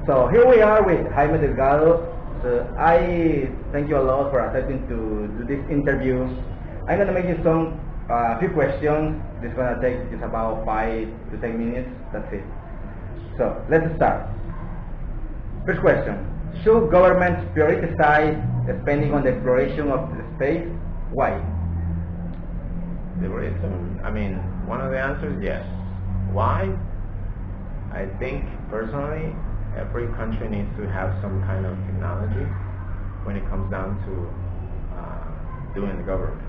So here we are with Jaime Delgado. So I thank you a lot for accepting to do this interview. I'm gonna make you some few questions. This is gonna take just about 5 to 10 minutes. That's it. So let's start. First question: should governments prioritize spending on the exploration of the space? Why? The reason, one of the answers, yes. Why? I think personally, every country needs to have some kind of technology when it comes down to doing the government.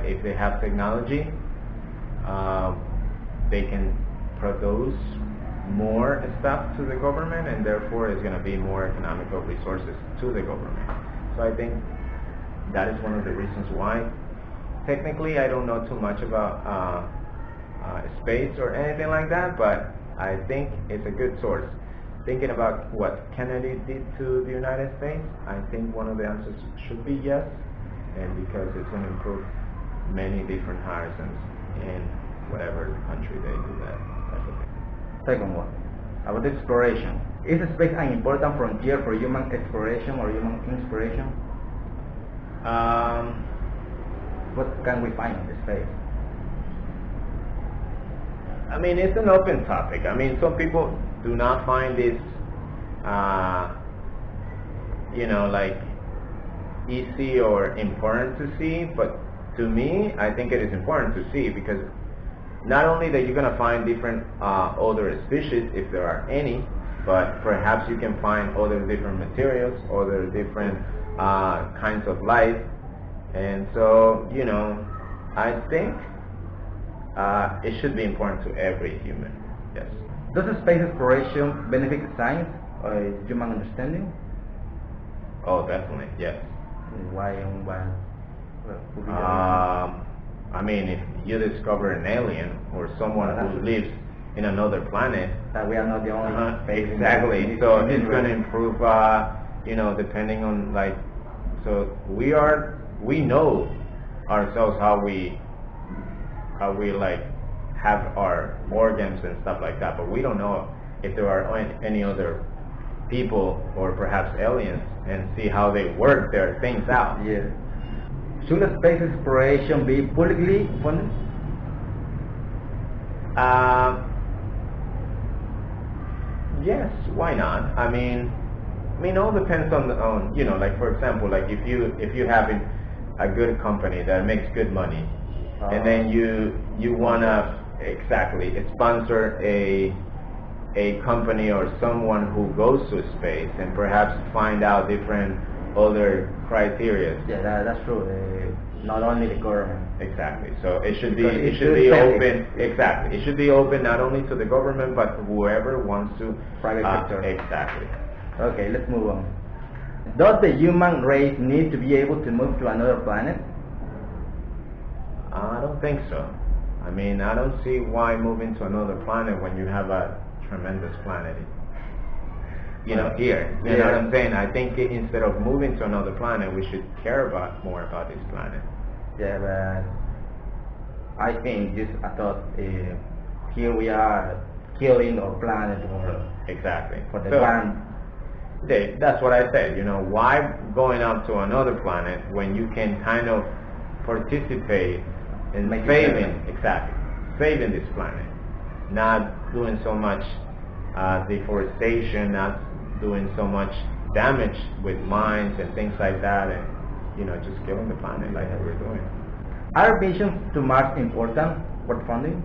If they have technology, they can produce more stuff to the government, and therefore it's going to be more economical resources to the government. So I think that is one of the reasons why. Technically, I don't know too much about space or anything like that, but I think it's a good source. Thinking about what Kennedy did to the United States, I think one of the answers should be yes, and because it's going to improve many different horizons in whatever country they do that type of thing. Second one, about exploration. Is space an important frontier for human exploration or human inspiration? What can we find in the space? It's an open topic. Some people do not find this, like easy or important to see, but to me, I think it is important to see because not only that you're going to find different other species, if there are any, but perhaps you can find other different materials, other different kinds of life, and so, I think it should be important to every human, yes. Does space exploration benefit science or human understanding? Oh, definitely, yes. Why and why? If you discover an alien or someone who lives in another planet, that we are not the only space. Exactly. So it's going to improve, depending on so we know ourselves how we have our organs and stuff like that, but we don't know if there are any other people or perhaps aliens and see how they work their things out. Yeah. Should space exploration be publicly funded? Yes, why not? All depends on for example, if you have a good company that makes good money, and then you wanna sponsor a company or someone who goes to space and perhaps find out different other criteria. Yeah, that's true. Not only the government. Exactly. So it should be open. Exactly. It should be open not only to the government but whoever wants to. Private sector. Exactly. Okay, let's move on. Does the human race need to be able to move to another planet? I don't think so. I don't see why moving to another planet when you have a tremendous planet. Here. You know what I'm saying? I think instead of moving to another planet, we should care more about this planet. Yeah, but I think I thought here we are killing our planet for the land. That's what I said. Why going up to another planet when you can kind of participate in saving this planet, not doing so much deforestation, not doing so much damage with mines and things like that, and just killing the planet like we're doing. Are missions to Mars important for funding?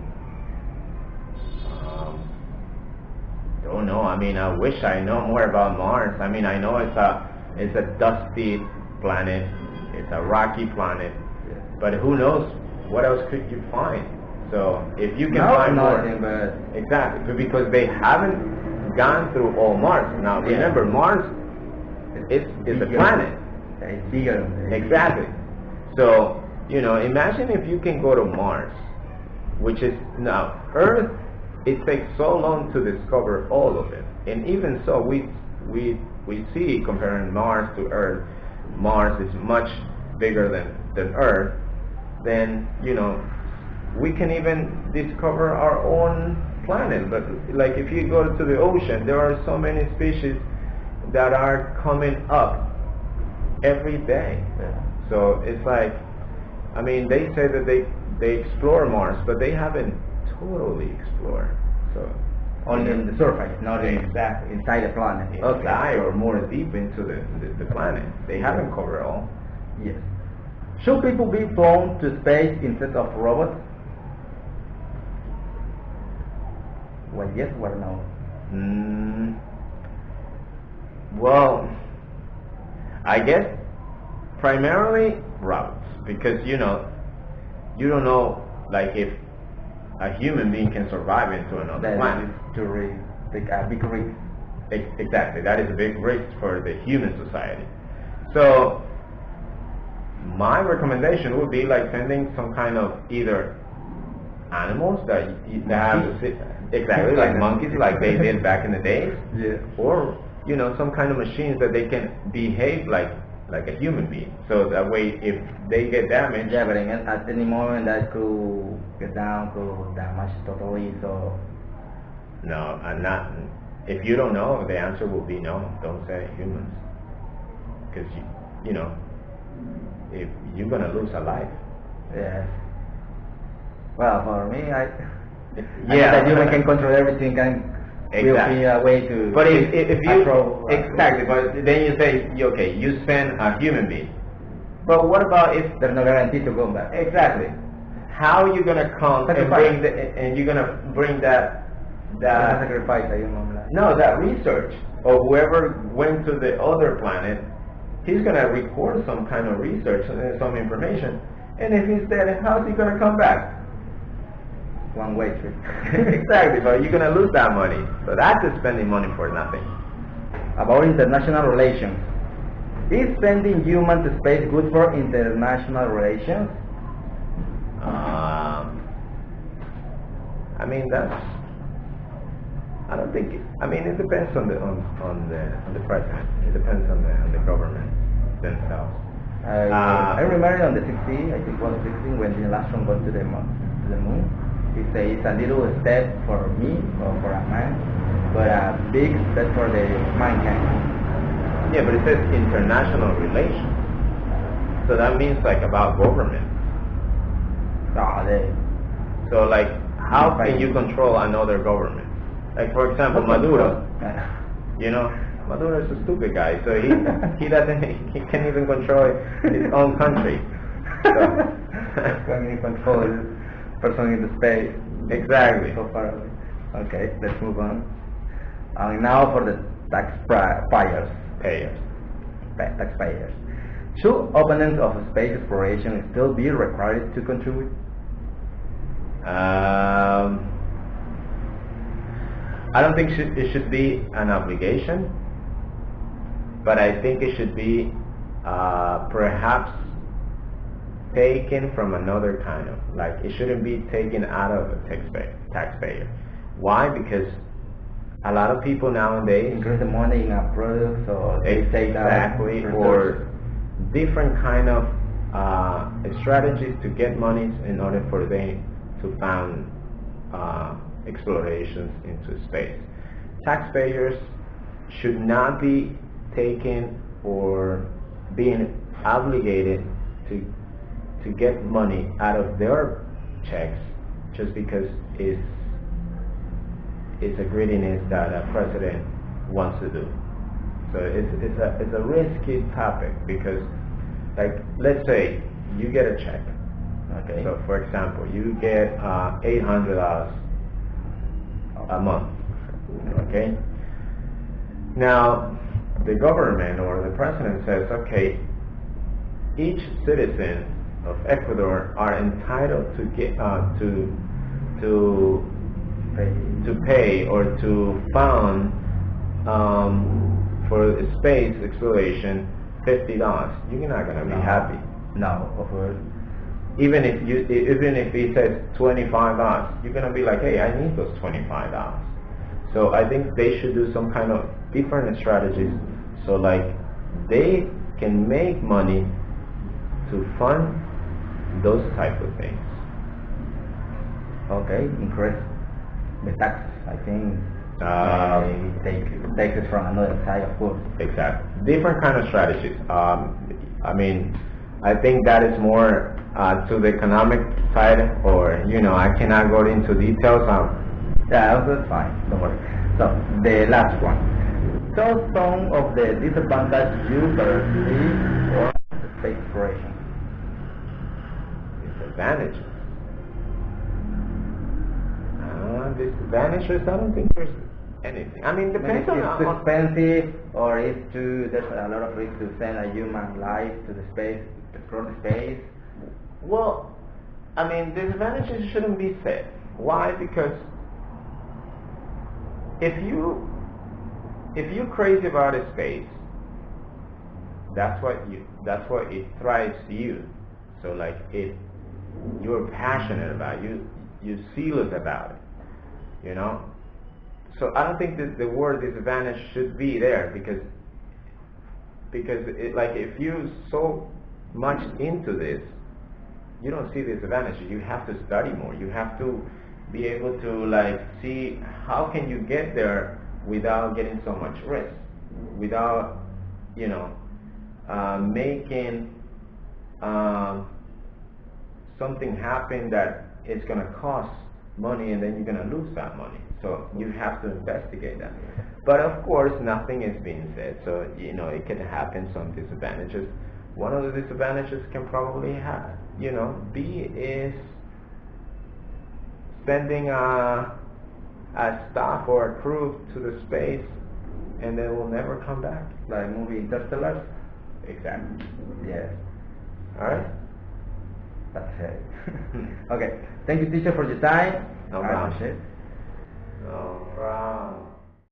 Don't know. I wish I know more about Mars. I know it's a dusty planet, it's a rocky planet, but who knows what else could you find? So if you can find more, exactly, because they haven't gone through all Mars. Now remember, Mars is a planet. It's bigger. Exactly. So imagine if you can go to Mars, which is now Earth. It takes so long to discover all of it, and even so, we see comparing Mars to Earth, Mars is much bigger than Earth. Then we can even discover our own planet. But like if you go to the ocean, there are so many species that are coming up every day. Yeah. So it's like, I mean, they say that they explore Mars, but they haven't totally explored. So Only on the surface, not exactly inside the planet. inside or more deep into the planet. They haven't covered all. Yes. Should people be flown to space instead of robots? Well, yes or no? Well, I guess primarily robots, because you don't know like if a human being can survive into another planet. To take a big risk. Exactly, that is a big risk for the human society. So my recommendation would be like sending some kind of either animals that have exactly like monkeys, like they did back in the days, Yeah. or some kind of machines that they can behave like a human being. So that way, if they get damaged, Yeah, but at any moment that could get down, could damage totally. So no, I'm not. If you don't know, the answer will be no. Don't say humans, because if you're gonna lose a life. yes. Well, for me, I know Yeah, that human can control everything and will be a way to. But if you control, exactly, but then you say okay, you send a human being. But what about if there's no guarantee to go back? exactly? How are you gonna come and Sacrifice. you're gonna bring that Sacrifice, like. no, that research or whoever went to the other planet, he's gonna record some kind of research and some information, and if he's dead, how's he gonna come back? One way trip. Exactly, but you're gonna lose that money. So that's just spending money for nothing. About international relations. Is sending humans to space good for international relations? I mean I don't think. I mean, it depends on the president. It depends on the government themselves. I remember on the 16, I think it was 16, when the last one got to the moon. It's a little step for me or for a man, but a big step for the mankind. Yeah, but it says international relations, so that means like about government. So like, how can you control another government? Like for example, Maduro. Maduro is a stupid guy, so he can't even control his own country. So. Can you control the person in the space? Exactly. So far away. Okay, let's move on. Now for the taxpayers. Taxpayers. Should opponents of space exploration still be required to contribute? I don't think it should be an obligation, but I think it should be perhaps taken from another kind of, like it shouldn't be taken out of a taxpayer. Why? Because a lot of people nowadays increase the money in a product, so they take that exactly, or different kind of strategies to get monies in order for them to fund explorations into space. Taxpayers should not be taken or being obligated to get money out of their checks just because it's a greediness that a president wants to do. So it's a risky topic because, like, let's say you get a check. Okay. So for example, you get $800 a month. Okay. Now the government or the president says, okay, each citizen of Ecuador are entitled to get to pay or to fund for space exploration $50. You're not gonna be happy. No, of course. Even if he says $25, you're gonna be like, hey, I need those $25. So I think they should do some kind of different strategies, so like they can make money to fund those type of things. Okay, interesting. the taxes. I think Take takes it from another side, of course. Exactly. Different kind of strategies. I mean, I think that is more to the economic side, or I cannot go into details. Yeah, that's fine. Don't worry. So the last one. Tell some of the disadvantages you perceive for space exploration. Disadvantages. Disadvantages. I don't think there's anything. I mean, depends Maybe on. it's too expensive, or there's a lot of risk to send a human life to the space, to explore the space. Well, I mean, disadvantages shouldn't be said. Why? Because if you're crazy about a space, that's what it thrives you. So like you're passionate about it, you're serious about it, So I don't think that the word disadvantage should be there, because if you're so much into this, you don't see disadvantages. You have to study more. You have to be able to see how can you get there without getting so much risk, without making something happen that it's going to cost money, and then you're going to lose that money. So you have to investigate that. But of course, nothing is being said. So it can happen, some disadvantages. One of the disadvantages can probably be sending a staff or a crew to the space, and they will never come back. Like movie Interstellar? Exactly. Yes. All right. That's it. Okay. Thank you, teacher, for your time. No I problem. appreciate it. No problem.